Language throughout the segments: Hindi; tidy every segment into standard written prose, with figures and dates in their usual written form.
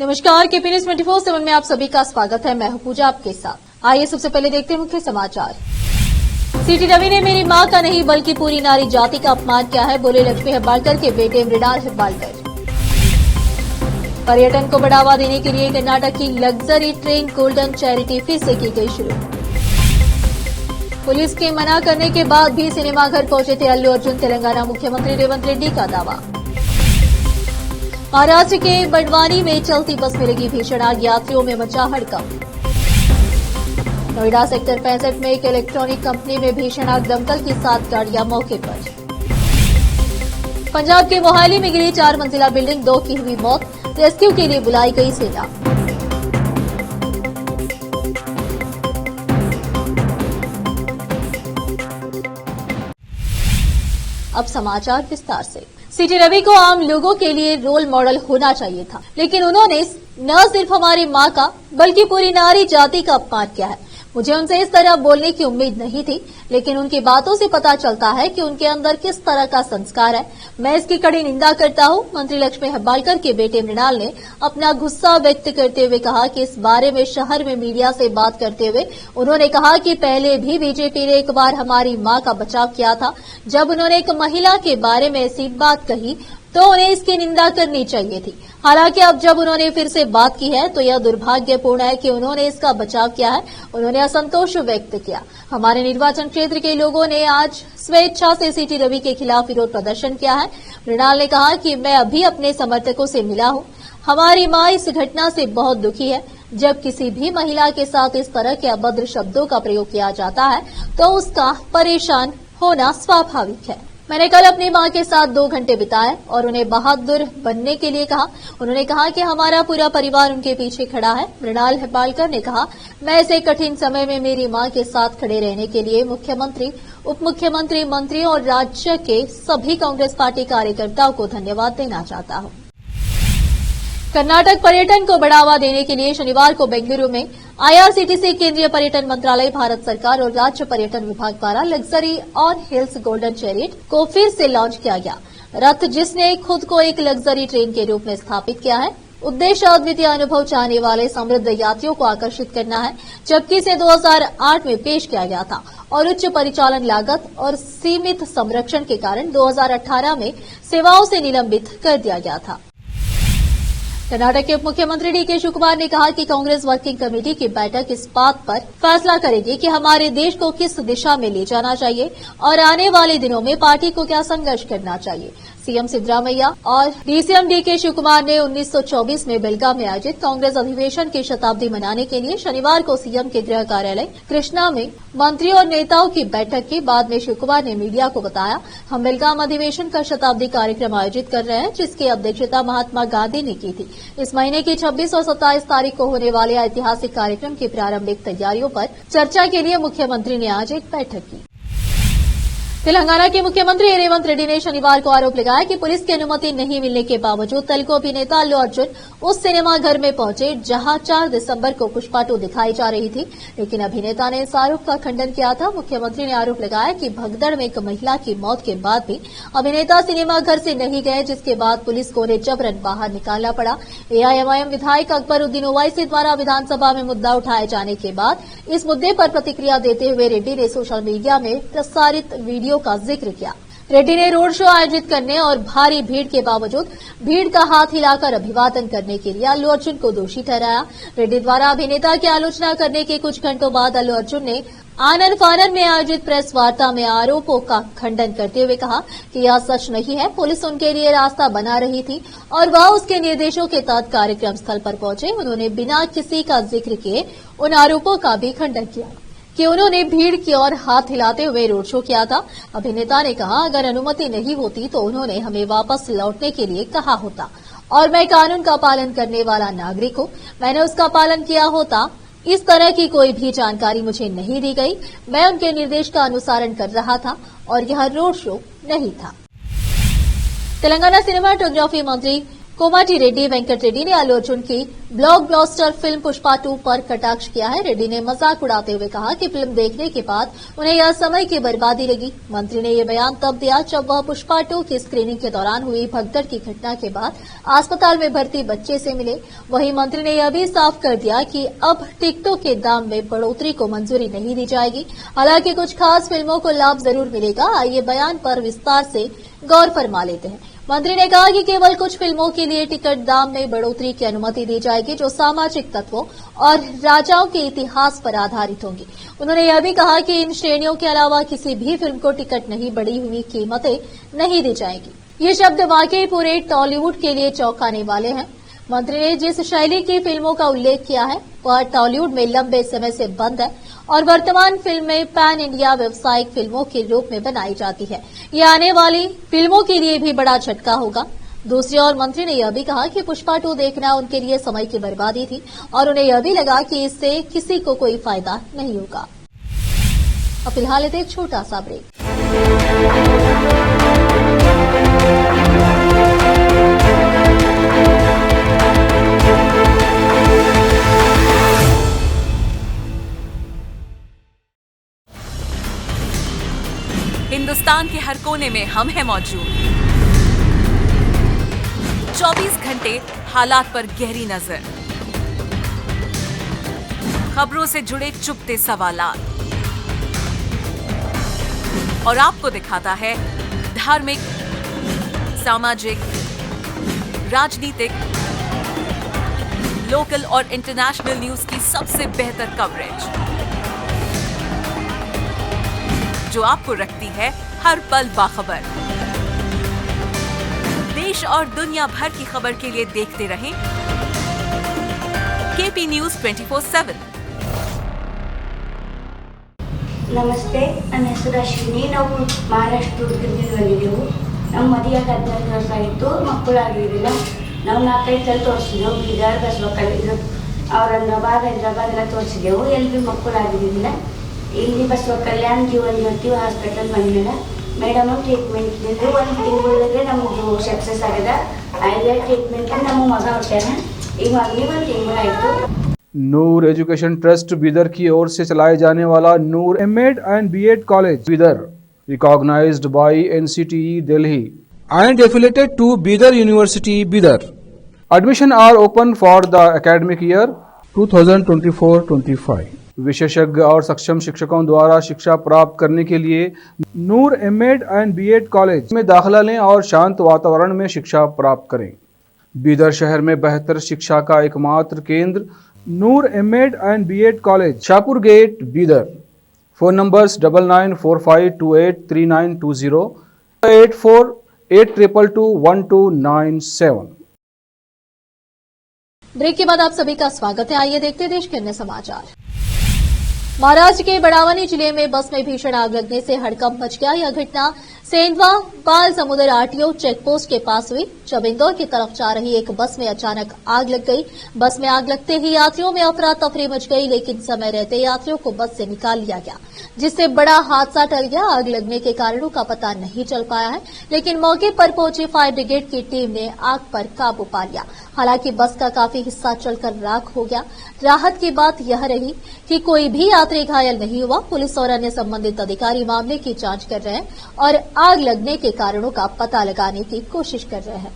नमस्कार, केपी न्यूज 24/7 में आप सभी का स्वागत है। मैं हूं पूजा आपके साथ। आइए सबसे पहले देखते हैं मुख्य समाचार। सीटी रवि ने मेरी मां का नहीं बल्कि पूरी नारी जाति का अपमान किया है, बोले लक्ष्मी हेब्बाळकर के बेटे मृणाल हेब्बाळकर। पर्यटन को बढ़ावा देने के लिए कर्नाटक की लग्जरी ट्रेन गोल्डन चैरिटी फिर से की गई शुरू। पुलिस के मना करने के बाद भी सिनेमाघर पहुंचे थे अल्लू अर्जुन, तेलंगाना मुख्यमंत्री रेवंत रेड्डी का दावा। महाराष्ट्र के बड़वानी में चलती बस में लगी भीषण आग, यात्रियों में मचा हड़कंप। नोएडा सेक्टर 65 में एक इलेक्ट्रॉनिक कंपनी में भीषण आग, दमकल की 7 गाड़ियां मौके पर। पंजाब के मोहाली में गिरी 4 मंजिला बिल्डिंग, 2 की हुई मौत, रेस्क्यू के लिए बुलाई गई सेना। अब समाचार विस्तार से। सीटी रवि को आम लोगों के लिए रोल मॉडल होना चाहिए था, लेकिन उन्होंने न सिर्फ हमारी मां का बल्कि पूरी नारी जाति का अपमान किया है। मुझे उनसे इस तरह बोलने की उम्मीद नहीं थी, लेकिन उनकी बातों से पता चलता है कि उनके अंदर किस तरह का संस्कार है। मैं इसकी कड़ी निंदा करता हूं। मंत्री लक्ष्मी हेब्बाळकर के बेटे मृणाल ने अपना गुस्सा व्यक्त करते हुए कहा कि इस बारे में शहर में मीडिया से बात करते हुए उन्होंने कहा कि पहले भी बीजेपी ने एक बार हमारी मां का बचाव किया था। जब उन्होंने एक महिला के बारे में ऐसी बात कही तो उन्हें इसकी निंदा करनी चाहिए थी। हालांकि अब जब उन्होंने फिर से बात की है तो यह दुर्भाग्यपूर्ण है कि उन्होंने इसका बचाव किया है। उन्होंने असंतोष व्यक्त किया। हमारे निर्वाचन क्षेत्र के लोगों ने आज स्वेच्छा से सीटी रवि के खिलाफ विरोध प्रदर्शन किया है। मृणाल ने कहा कि मैं अभी अपने समर्थकों से मिला हूं। हमारी मां इस घटना से बहुत दुखी है। जब किसी भी महिला के साथ इस तरह के अभद्र शब्दों का प्रयोग किया जाता है तो उसका परेशान होना स्वाभाविक है। मैंने कल अपनी मां के साथ 2 घंटे बिताए और उन्हें बहादुर बनने के लिए कहा। उन्होंने कहा कि हमारा पूरा परिवार उनके पीछे खड़ा है। मृणाल हेब्बाळकर ने कहा, मैं ऐसे कठिन समय में मेरी मां के साथ खड़े रहने के लिए मुख्यमंत्री, उप मुख्यमंत्री, मंत्री और राज्य के सभी कांग्रेस पार्टी कार्यकर्ताओं को धन्यवाद देना चाहता हूं। कर्नाटक पर्यटन को बढ़ावा देने के लिए शनिवार को बेंगलुरु में आईआरसीटीसी, केंद्रीय पर्यटन मंत्रालय, भारत सरकार और राज्य पर्यटन विभाग द्वारा luxury on hills golden chariot को फिर से लॉन्च किया गया। रथ जिसने खुद को एक लग्जरी ट्रेन के रूप में स्थापित किया है। उद्देश्य अद्वितीय अनुभव चाहने वाले समृद्ध यात्रियों को आकर्षित करना है, जबकि इसे 2008 में पेश किया गया था और उच्च परिचालन लागत और सीमित संरक्षण के कारण 2018 में सेवाओं से निलंबित कर दिया गया था। कर्नाटक के उप मुख्यमंत्री डीके शिवकुमार ने कहा कि कांग्रेस वर्किंग कमेटी की बैठक इस बात पर फैसला करेगी कि हमारे देश को किस दिशा में ले जाना चाहिए और आने वाले दिनों में पार्टी को क्या संघर्ष करना चाहिए। सीएम सिद्धरामैया और डीसीएम डीके शिवकुमार ने 1924 में बेलगाम में आयोजित कांग्रेस अधिवेशन की शताब्दी मनाने के लिए शनिवार को सीएम के गृह कार्यालय कृष्णा में मंत्रियों और नेताओं की बैठक की। बाद में शिवकुमार ने मीडिया को बताया, हम बेलगाम अधिवेशन का शताब्दी कार्यक्रम आयोजित कर रहे हैं, जिसकी अध्यक्षता महात्मा गांधी ने की थी। इस महीने की 26 और 27 तारीख को होने वाले ऐतिहासिक कार्यक्रम की प्रारंभिक तैयारियों पर चर्चा के लिए मुख्यमंत्री ने आज एक बैठक की। तेलंगाना के मुख्यमंत्री रेवंत रेड्डी ने शनिवार को आरोप लगाया कि पुलिस की अनुमति नहीं मिलने के बावजूद तेलुगु अभिनेता अल्लू अर्जुन उस सिनेमा घर में पहुंचे जहां 4 दिसंबर को पुष्पा 2 दिखाई जा रही थी, लेकिन अभिनेता ने इस आरोप का खंडन किया था। मुख्यमंत्री ने आरोप लगाया कि भगदड़ में एक महिला की मौत के बाद भी अभिनेता सिनेमा घर से नहीं गए, जिसके बाद पुलिस को उन्हें जबरन बाहर निकालना पड़ा। एआईएमआईएम विधायक अकबरुद्दीन ओवैसी द्वारा विधानसभा में मुद्दा उठाए जाने के बाद इस मुद्दे पर प्रतिक्रिया देते हुए रेड्डी ने सोशल मीडिया में प्रसारित वीडियो का जिक्र किया। रेड्डी ने रोड शो आयोजित करने और भारी भीड़ के बावजूद भीड़ का हाथ हिलाकर अभिवादन करने के लिए अल्लू अर्जुन को दोषी ठहराया। रेड्डी द्वारा अभिनेता की आलोचना करने के कुछ घंटों बाद अल्लू अर्जुन ने आनंद फानन में आयोजित प्रेस वार्ता में आरोपों का खंडन करते हुए कहा कि यह सच नहीं है। पुलिस उनके लिए रास्ता बना रही थी और वह उसके निर्देशों के तहत कार्यक्रम स्थल पर पहुंचे। उन्होंने बिना किसी का जिक्र किए उन आरोपों का भी खंडन किया कि उन्होंने भीड़ की ओर हाथ हिलाते हुए रोड शो किया था। अभिनेता ने कहा, अगर अनुमति नहीं होती तो उन्होंने हमें वापस लौटने के लिए कहा होता और मैं कानून का पालन करने वाला नागरिक हूं, मैंने उसका पालन किया होता। इस तरह की कोई भी जानकारी मुझे नहीं दी गई। मैं उनके निर्देश का अनुसरण कर रहा था और यह रोड शो नहीं था। तेलंगाना सिनेमाटोग्राफी मंत्री कोमाटी रेड्डी वेंकट रेड्डी ने अल्लू अर्जुन की ब्लॉकबस्टर फिल्म पुष्पा 2 पर कटाक्ष किया है। रेड्डी ने मजाक उड़ाते हुए कहा कि फिल्म देखने के बाद उन्हें यह समय की बर्बादी लगी। मंत्री ने यह बयान तब दिया जब वह पुष्पा 2 की स्क्रीनिंग के दौरान हुई भगदड़ की घटना के बाद अस्पताल में भर्ती बच्चे से मिले। वहीं मंत्री ने यह भी साफ कर दिया कि अब टिकटों के दाम में बढ़ोतरी को मंजूरी नहीं दी जाएगी। हालांकि कुछ खास फिल्मों को लाभ जरूर मिलेगा। आइए बयान पर विस्तार से गौर फरमा लेते हैं। मंत्री ने कहा कि केवल कुछ फिल्मों के लिए टिकट दाम में बढ़ोतरी की अनुमति दी जाएगी जो सामाजिक तत्वों और राजाओं के इतिहास पर आधारित होंगी। उन्होंने यह भी कहा कि इन श्रेणियों के अलावा किसी भी फिल्म को टिकट नहीं बढ़ी हुई कीमतें नहीं दी जाएगी। ये शब्द वाकई पूरे टॉलीवुड के लिए चौंकाने वाले हैं। मंत्री ने जिस शैली की फिल्मों का उल्लेख किया है वह टॉलीवुड में लंबे समय से बंद है और वर्तमान फिल्में पैन इंडिया व्यावसायिक फिल्मों के रूप में बनाई जाती है। ये आने वाली फिल्मों के लिए भी बड़ा झटका होगा। दूसरी ओर मंत्री ने यह भी कहा कि पुष्पा 2 देखना उनके लिए समय की बर्बादी थी और उन्हें यह भी लगा कि इससे किसी को कोई फायदा नहीं होगा। अब फिलहाल लेते एक छोटा सा ब्रेक। हिंदुस्तान के हर कोने में हम हैं मौजूद। 24 घंटे हालात पर गहरी नजर, खबरों से जुड़े चुपते सवालात और आपको दिखाता है धार्मिक, सामाजिक, राजनीतिक, लोकल और इंटरनेशनल न्यूज की सबसे बेहतर कवरेज जो आपको रखती है हर पल बाखबर। देश और दुनिया भर की खबर के लिए देखते रहें केपी न्यूज 24/7। ನಮಸ್ತೆ, ನನ್ನ ಹೆಸರು ಅಶ್ವಿನಿ. ನಾವು ಮಹಾರಾಷ್ಟ್ರದಿಂದ ಬಂದಿದ್ದೆವು. ನಮ್ಮ ಮದುವೆಯಾಗಿ 14 ವರ್ಷ ಆಯಿತು, ಮಕ್ಕಳಾಗಿರಲಿಲ್ಲ. ನಾವು 4-5 ಸಲ ತೋರಿಸಿದೆವು. ಬೀದರ್, ಬಸವಕಲ್ಯಾಣ, ಔರಂಗಾಬಾದ್, ಹೈದರಾಬಾದ್ ಎಲ್ಲ ತೋರಿಸಿದೆವು. ಎಲ್ಲಿ ಮಕ್ಕಳಾಗಿರಲಿಲ್ಲ. ಇಲ್ಲಿ ಬಸವಕಲ್ಯಾಣ ಜೀವನ್ ಜ್ಯೋತಿ ಹಾಸ್ಪಿಟಲ್ ಬಂದಿಲ್ಲ. ಮೇಡಮ್ ಟ್ರೀಟ್ಮೆಂಟ್ ಇದ್ದರೆ 1 ತಿಂಗಳಿಗೆ ನಮ್ಮದು ಸಕ್ಸಸ್ ಆಗಿದೆ. ಐದೇ ಟ್ರೀಟ್ಮೆಂಟ್ ನಮ್ಮ ಮಗ ಹುಟ್ಟಾನ. ಈಗ ಮಗನಿಗೆ 1 ತಿಂಗಳಾಯಿತು. नूर एजुकेशन ट्रस्ट बीदर की ओर से चलाए जाने वाला Noor MEd and BEd college Bidar, recognised by NCTE Delhi and affiliated to Bidar University Bidar. Admission are open for the academic year 2024-25. विशेषज्ञ और सक्षम शिक्षकों द्वारा शिक्षा प्राप्त करने के लिए नूर एमएड एंड बीएड कॉलेज में दाखिला लें और शांत वातावरण में शिक्षा प्राप्त करें। बीदर शहर में बेहतर शिक्षा का एकमात्र केंद्र Noor MEd and BEd college, Shahpur gate, Bidar. Phone numbers 9945283920, 8482221297। Break के बाद आप सभी का स्वागत है। आइए देखते हैं देश के अन्य समाचार। महाराष्ट्र के बड़ावनी जिले में बस में भीषण आग लगने से हड़कंप मच गया। यह घटना सेंधवा बाल समुद्र आरटीओ चेकपोस्ट के पास हुई जब इंदौर की तरफ जा रही एक बस में अचानक आग लग गई। बस में आग लगते ही यात्रियों में अफरा तफरी मच गई, लेकिन समय रहते यात्रियों को बस से निकाल लिया गया, जिससे बड़ा हादसा टल गया। आग लगने के कारणों का पता नहीं चल पाया है, लेकिन मौके पर पहुंची फायर ब्रिगेड की टीम ने आग पर काबू पा लिया। हालांकि बस का काफी हिस्सा जलकर राख हो गया। राहत की बात यह रही कि कोई भी यात्री घायल नहीं हुआ। पुलिस और अन्य संबंधित अधिकारी मामले की जांच कर रहे हैं और आग लगने के कारणों का पता लगाने की कोशिश कर रहे हैं।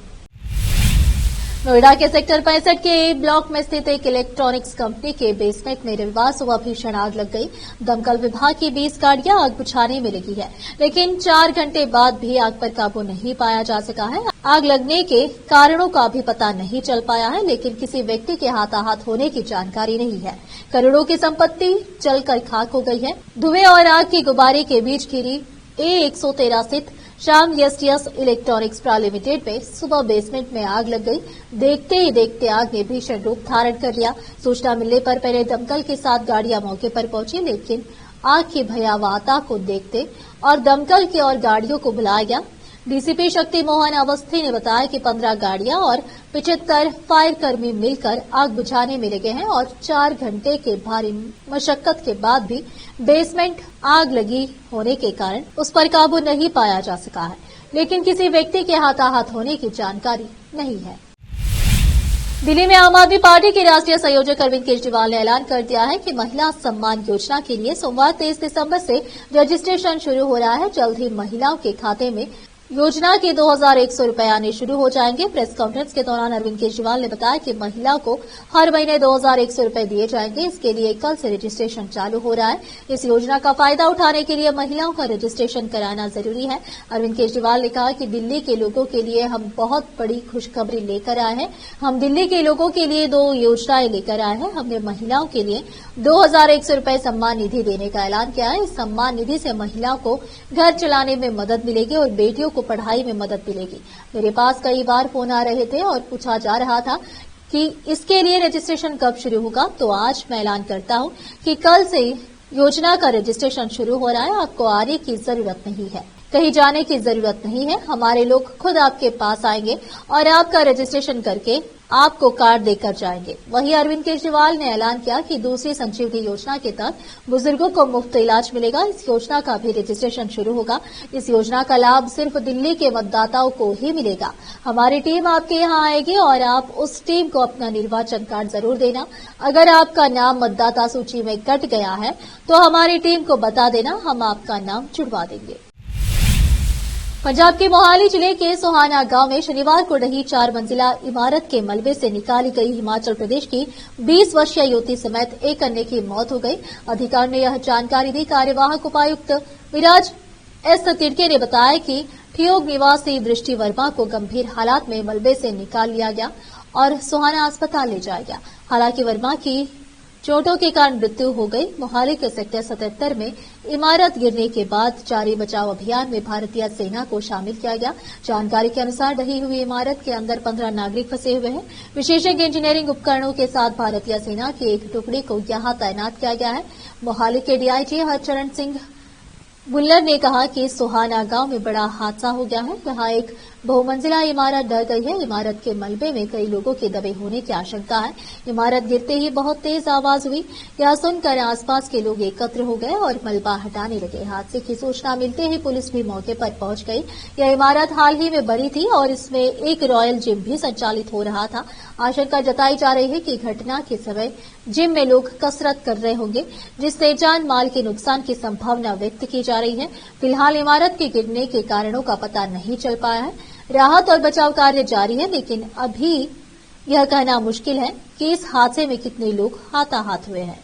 नोएडा के सेक्टर 65 के ए ब्लॉक में स्थित एक इलेक्ट्रॉनिक्स कंपनी के बेसमेंट में रविवार सुबह भीषण आग लग गई। दमकल विभाग की 20 गाड़ियां आग बुझाने में लगी है, लेकिन 4 घंटे बाद भी आग पर काबू नहीं पाया जा सका है। आग लगने के कारणों का भी पता नहीं चल पाया है, लेकिन किसी व्यक्ति के हाथाहाथ होने की जानकारी नहीं है। करोड़ों की संपत्ति जलकर खाक हो गई है। धुएं और आग के गुब्बारे के बीच घिरी A113 स्थित Shyam STS electronics private limited में सुबह बेसमेंट में आग लग गई। देखते ही देखते आग ने भीषण रूप धारण कर लिया। सूचना मिलने पर पहले दमकल के साथ गाड़ियां मौके पर पहुंची, लेकिन आग की भयावहता को देखते और दमकल की और गाड़ियों को बुलाया गया। डीसीपी शक्ति मोहन अवस्थी ने बताया कि 15 गाड़ियां और 75 फायर कर्मी मिलकर आग बुझाने में लगे हैं और 4 घंटे के भारी मशक्कत के बाद भी बेसमेंट आग लगी होने के कारण उस पर काबू नहीं पाया जा सका है, लेकिन किसी व्यक्ति के हाथाहाथ होने की जानकारी नहीं है। दिल्ली में आम आदमी पार्टी के राष्ट्रीय संयोजक अरविंद केजरीवाल ने ऐलान कर दिया है कि महिला सम्मान योजना के लिए सोमवार 23 दिसंबर से रजिस्ट्रेशन शुरू हो रहा है। जल्द ही महिलाओं के खाते में योजना के 2100 रुपए आने शुरू हो जाएंगे। प्रेस कॉन्फ्रेंस के दौरान अरविंद केजरीवाल ने बताया कि महिला को हर महीने 2100 रुपए दिए जाएंगे। इसके लिए कल से रजिस्ट्रेशन चालू हो रहा है। इस योजना का फायदा उठाने के लिए महिलाओं का रजिस्ट्रेशन कराना जरूरी है। अरविंद केजरीवाल ने कहा कि दिल्ली के लोगों के लिए हम बहुत बड़ी खुशखबरी लेकर आए हैं। हम दिल्ली के लोगों के लिए 2 योजनाएं लेकर आए हैं। हमने महिलाओं के लिए 2100 रुपए सम्मान निधि देने का ऐलान किया है। इस सम्मान निधि से महिलाओं को घर चलाने में मदद मिलेगी और बेटियों को पढ़ाई में मदद मिलेगी। मेरे पास कई बार फोन आ रहे थे और पूछा जा रहा था कि इसके लिए रजिस्ट्रेशन कब शुरू होगा, तो आज मैं ऐलान करता हूं कि कल से योजना का रजिस्ट्रेशन शुरू हो रहा है। आपको आने की जरूरत नहीं है, कहीं जाने की जरूरत नहीं है। हमारे लोग खुद आपके पास आएंगे और आपका रजिस्ट्रेशन करके आपको कार्ड देकर जाएंगे। वहीं अरविंद केजरीवाल ने ऐलान किया कि दूसरी संजीवनी योजना के तहत बुजुर्गों को मुफ्त इलाज मिलेगा। इस योजना का भी रजिस्ट्रेशन शुरू होगा। इस योजना का लाभ सिर्फ दिल्ली के मतदाताओं को ही मिलेगा। हमारी टीम आपके यहां आएगी और आप उस टीम को अपना निर्वाचन कार्ड जरूर देना। अगर आपका नाम मतदाता सूची में कट गया है तो हमारी टीम को बता देना, हम आपका नाम जुड़वा देंगे। पंजाब के मोहाली जिले के सोहाना गांव में शनिवार को ढही 4 मंजिला इमारत के मलबे से निकाली गई हिमाचल प्रदेश की 20 वर्षीय युवती समेत एक अन्य की मौत हो गई। अधिकारियों ने यह जानकारी दी। कार्यवाहक उपायुक्त विराज एस तिड़के ने बताया कि ठियोग निवासी दृष्टि वर्मा को गंभीर हालात में मलबे से निकाल लिया गया और सोहाना अस्पताल ले जाया गया। हालांकि वर्मा की चोटों के कारण मृत्यु हो गई। मोहाली के सेक्टर 77 में इमारत गिरने के बाद जारी बचाव अभियान में भारतीय सेना को शामिल किया गया। जानकारी के अनुसार ढही हुई इमारत के अंदर 15 नागरिक फंसे हुए हैं। विशेषज्ञ इंजीनियरिंग उपकरणों के साथ भारतीय सेना की एक टुकड़ी को यहां तैनात किया गया है। मोहाली के डीआईजी हरचरण सिंह बुल्लर ने कहा कि सोहाना गांव में बड़ा हादसा हो गया है। यहां एक बहुमंजिला इमारत ढह गई है। इमारत के मलबे में कई लोगों के दबे होने की आशंका है। इमारत गिरते ही बहुत तेज आवाज हुई। यह सुनकर आसपास के लोग एकत्र हो गए और मलबा हटाने लगे। हादसे की सूचना मिलते ही पुलिस भी मौके पर पहुंच गई। यह इमारत हाल ही में बनी थी और इसमें एक रॉयल जिम भी संचालित हो रहा था। आशंका जताई जा रही है कि घटना के समय जिम में लोग कसरत कर रहे होंगे, जिससे जान माल के नुकसान की संभावना व्यक्त की जा रही है। फिलहाल इमारत के गिरने के कारणों का पता नहीं चल पाया है। राहत और बचाव कार्य जारी है, लेकिन अभी यह कहना मुश्किल है कि इस हादसे में कितने लोग हाथाहाथ हुए हैं।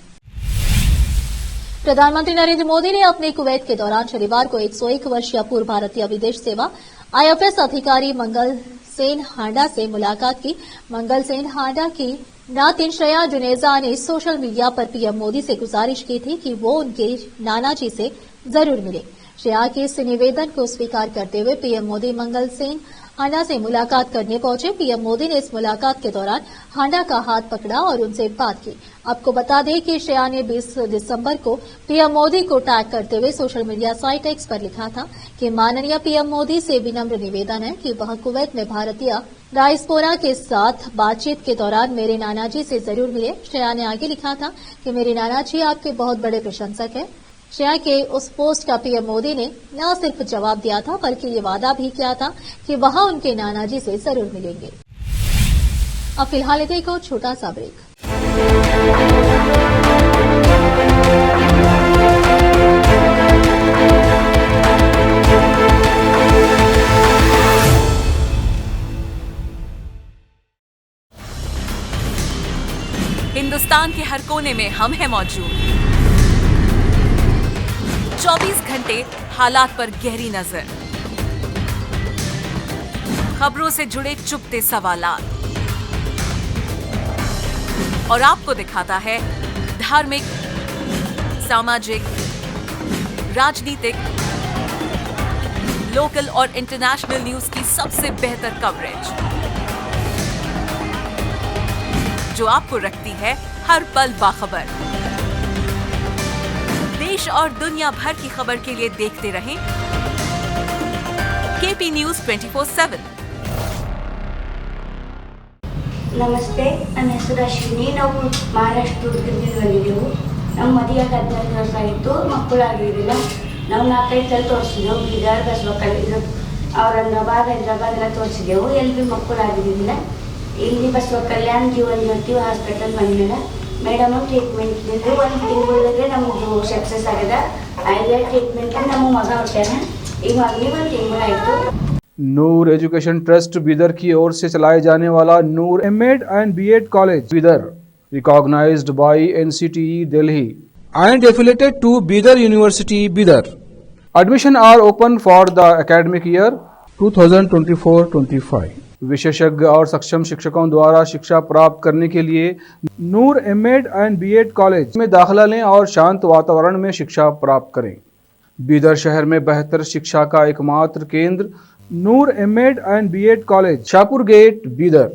प्रधानमंत्री नरेंद्र मोदी ने अपने कुवैत के दौरान शनिवार को 101 वर्षीय पूर्व भारतीय विदेश सेवा आईएफएस अधिकारी मंगल सेन हांडा से मुलाकात की। मंगल सेन हांडा की नातिन श्रेया जुनेजा ने सोशल मीडिया पर पीएम मोदी से गुजारिश की थी कि वो उनके नाना जी से जरूर मिले। श्रेया के इस निवेदन को स्वीकार करते हुए पीएम मोदी मंगल सेन हांडा से मुलाकात करने पहुंचे। पीएम मोदी ने इस मुलाकात के दौरान हांडा का हाथ पकड़ा और उनसे बात की। आपको बता दें कि श्रेया ने 20 दिसंबर को पीएम मोदी को टैग करते हुए सोशल मीडिया साइट एक्स पर लिखा था कि माननीय पीएम मोदी से विनम्र निवेदन है कि वह कुवैत में भारतीय डायस्पोरा के साथ बातचीत के दौरान मेरे नाना जी से जरूर मिले। श्रेया ने आगे लिखा था कि मेरे नाना जी आपके बहुत बड़े प्रशंसक हैं। श्रेया के उस पोस्ट का पीएम मोदी ने न सिर्फ जवाब दिया था बल्कि ये वादा भी किया था कि वहां उनके नाना जी से जरूर मिलेंगे। अब फिलहाल एक छोटा सा ब्रेक। हिंदुस्तान के हर कोने में हम हैं मौजूद। 24 घंटे हालात पर गहरी नजर, खबरों से जुड़े चुपते सवालात और आपको दिखाता है धार्मिक, सामाजिक, राजनीतिक, लोकल और इंटरनेशनल न्यूज की सबसे बेहतर कवरेज, जो आपको रखती है हर पल बाखबर। देश और दुनिया भर की खबर के लिए देखते रहें केपी न्यूज 24/7। ನಮಸ್ತೆ, ನನ್ನ ಹೆಸರು ಅಶ್ವಿನಿ. ನಾವು ಮಹಾರಾಷ್ಟ್ರ ದುರ್ಗದಿಂದ ಬಂದಿದ್ದೆವು. ನಮ್ಮ ಮದುವೆಗೆ 14 ವರ್ಷ ಆಯಿತು, ಮಕ್ಕಳಾಗಿರಲಿಲ್ಲ. ನಾವು 4-5 ಸಲ ತೋರಿಸಿದೆವು. ಬೀದರ್, ಬಸವಕಲ್ಯಾಣ, ಔರಂಗಾಬಾದ್, ಹೈದರಾಬಾದ್ ಎಲ್ಲ ತೋರಿಸಿದೆವು. ಎಲ್ಲಿ ಭೀ ಮಕ್ಕಳಾಗಿರಲಿಲ್ಲ. ಇಲ್ಲಿ ಬಸವ ಕಲ್ಯಾಣ ಜೀವನ ಜ್ಯೋತಿ ಹಾಸ್ಪಿಟಲ್ ಬಂದಿಲ್ಲ ಮೇಡಮ್ ಟ್ರೀಟ್ಮೆಂಟ್ ಇದ್ದಿದ್ದು 1 ತಿಂಗಳಿಗೆ ನಮಗೆ ಸಕ್ಸಸ್ ಆಗಿದೆ ಆಯ್ಲೆ ಟ್ರೀಟ್ಮೆಂಟ್ ನಮ್ಮ ಮಗ ಹೊಟ್ಟಾನ ಈಗ ಮಗನಿಗೆ 1 ತಿಂಗಳಾಯಿತು। नूर एजुकेशन ट्रस्ट बीदर की ओर से चलाए जाने वाला Noor MEd and BEd college Bidar recognised by NCTE Delhi and affiliated to Bidar University Bidar. Admission are open for the academic year 2024-25. विशेषज्ञ और सक्षम शिक्षकों द्वारा शिक्षा प्राप्त करने के लिए नूर एमएड एंड बीएड कॉलेज में दाखिला लें और शांत वातावरण में शिक्षा प्राप्त करें। बीदर शहर में बेहतर शिक्षा का एकमात्र केंद्र Noor MEd and BEd college Shahpur gate Bidar.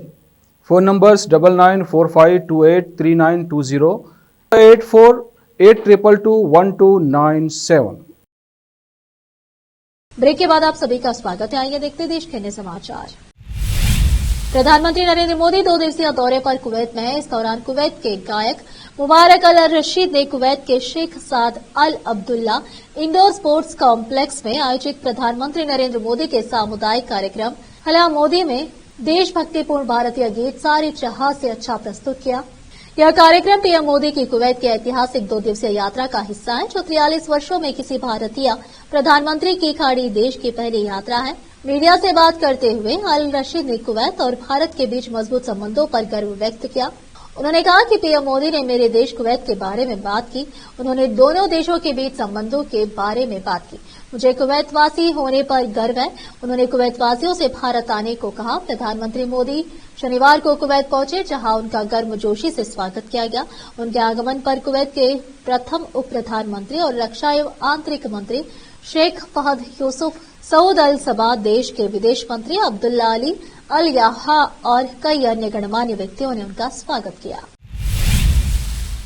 Phone numbers 9945283920 8482221297। Break के बाद आप सभी का स्वागत है। आइए देखते देश के अन्य समाचार। प्रधानमंत्री नरेंद्र मोदी 2 दिवसीय दौरे पर कुवैत में हैं। इस दौरान कुवैत के गायक मुबारक अल रशीद ने कुवैत के शेख साद अल अब्दुल्ला इंडोर स्पोर्ट्स कॉम्प्लेक्स में आयोजित प्रधानमंत्री नरेंद्र मोदी के सामुदायिक कार्यक्रम हला मोदी में देशभक्तिपूर्ण भारतीय गीत सारी जहां से अच्छा प्रस्तुत किया। यह कार्यक्रम पीएम मोदी की कुवैत की ऐतिहासिक 2 दिवसीय यात्रा का हिस्सा है, जो 43 वर्षों में किसी भारतीय प्रधानमंत्री की खाड़ी देश की पहली यात्रा है। मीडिया से बात करते हुए अल रशीद ने कुवैत और भारत के बीच मजबूत संबंधों पर गर्व व्यक्त किया। उन्होंने कहा कि पीएम मोदी ने मेरे देश कुवैत के बारे में बात की। उन्होंने दोनों देशों के बीच संबंधों के बारे में बात की। मुझे कुवैतवासी होने पर गर्व है। उन्होंने कुवैतवासियों से भारत आने को कहा। प्रधानमंत्री मोदी शनिवार को कुवैत पहुंचे, जहां उनका गर्मजोशी से स्वागत किया गया। उनके आगमन पर कुवैत के प्रथम उप प्रधानमंत्री और रक्षा एवं आंतरिक मंत्री शेख फहद यूसुफ सऊद अल सबा, देश के विदेश मंत्री अब्दुल्ला अली अल याहा और कई अन्य गणमान्य व्यक्तियों ने उनका स्वागत किया।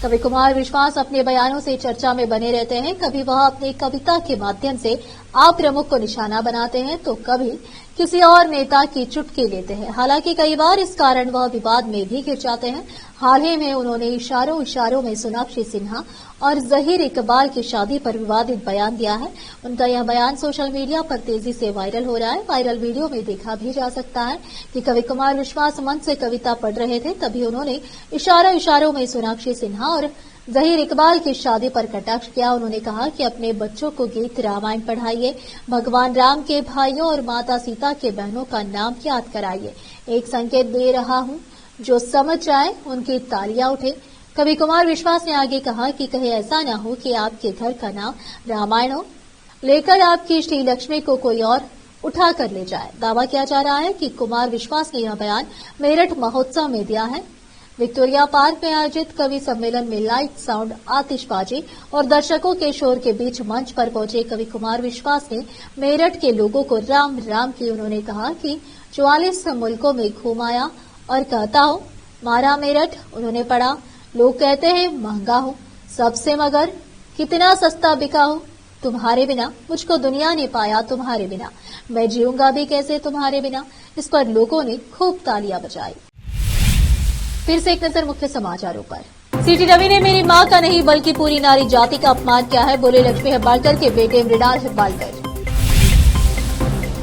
कवि कुमार विश्वास अपने बयानों से चर्चा में बने रहते हैं। कभी वह अपनी कविता के माध्यम से आप प्रमुख को निशाना बनाते हैं, तो कभी किसी और नेता की चुटकी लेते हैं। हालांकि कई बार इस कारण वह विवाद में भी घिर जाते हैं। हाल ही में उन्होंने इशारों में सोनाक्षी सिन्हा और जहीर इकबाल की शादी पर विवादित बयान दिया है। उनका यह बयान सोशल मीडिया पर तेजी से वायरल हो रहा है। वायरल वीडियो में देखा भी जा सकता है कि कवि कुमार विश्वास मंच से कविता पढ़ रहे थे, तभी उन्होंने इशारों में सोनाक्षी सिन्हा और जहीर इकबाल की शादी पर कटाक्ष किया। उन्होंने कहा कि अपने बच्चों को गीत रामायण पढ़ाइए, भगवान राम के भाइयों और माता सीता के बहनों का नाम याद कराइए। एक संकेत दे रहा हूं, जो समझ जाए उनकी तालियां उठे। कवि कुमार विश्वास ने आगे कहा कि कहीं ऐसा न हो कि आपके घर का नाम रामायण हो, लेकर आपकी श्री लक्ष्मी को कोई और उठा कर ले जाए। दावा किया जा रहा है कि कुमार विश्वास ने यह बयान मेरठ महोत्सव में दिया है। विक्टोरिया पार्क में आयोजित कवि सम्मेलन में लाइट, साउंड, आतिशबाजी और दर्शकों के शोर के बीच मंच पर पहुंचे कवि कुमार विश्वास ने मेरठ के लोगों को राम राम की। उन्होंने कहा कि 44 मुल्कों में घूम आया और कहता हो मारा मेरठ। उन्होंने पढ़ा, लोग कहते हैं महंगा हो सबसे, मगर कितना सस्ता बिका हो तुम्हारे बिना। मुझको दुनिया ने पाया तुम्हारे बिना, मैं जीऊंगा भी कैसे तुम्हारे बिना। इस पर लोगों ने खूब तालियां बजाई। फिर से एक नजर मुख्य समाचारों पर। सीटी रवि ने मेरी मां का नहीं बल्कि पूरी नारी जाति का अपमान किया है, बोले लक्ष्मी हेब्बाळकर के बेटे मृणाल हेब्बाळकर।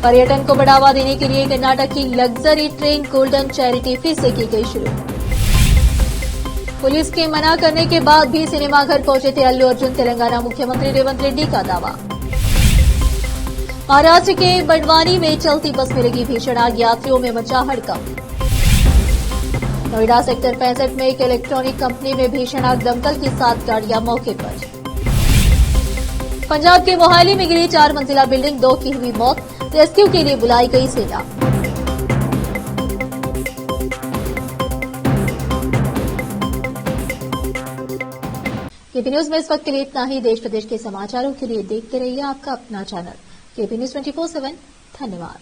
पर्यटन को बढ़ावा देने के लिए कर्नाटक की लग्जरी ट्रेन गोल्डन चैरिटी फिर से की गई शुरू। पुलिस के मना करने के बाद भी सिनेमाघर पहुंचे थे अल्लू अर्जुन, तेलंगाना मुख्यमंत्री रेवंत रेड्डी का दावा। महाराष्ट्र के बड़वानी में चलती बस में लगी भीषण आग, यात्रियों में मचा हड़कंप। नोएडा सेक्टर 65 में एक इलेक्ट्रॉनिक कंपनी में भीषण आग, दमकल की 7 गाड़ियां मौके पर। पंजाब के मोहाली में गिरी 4 मंजिला बिल्डिंग, 2 की हुई मौत, रेस्क्यू के लिए बुलाई गई सेना। केपी न्यूज में इस वक्त के लिए इतना ही। देश प्रदेश के समाचारों के लिए देखते रहिए आपका अपना चैनल केपी न्यूज 24/7। धन्यवाद।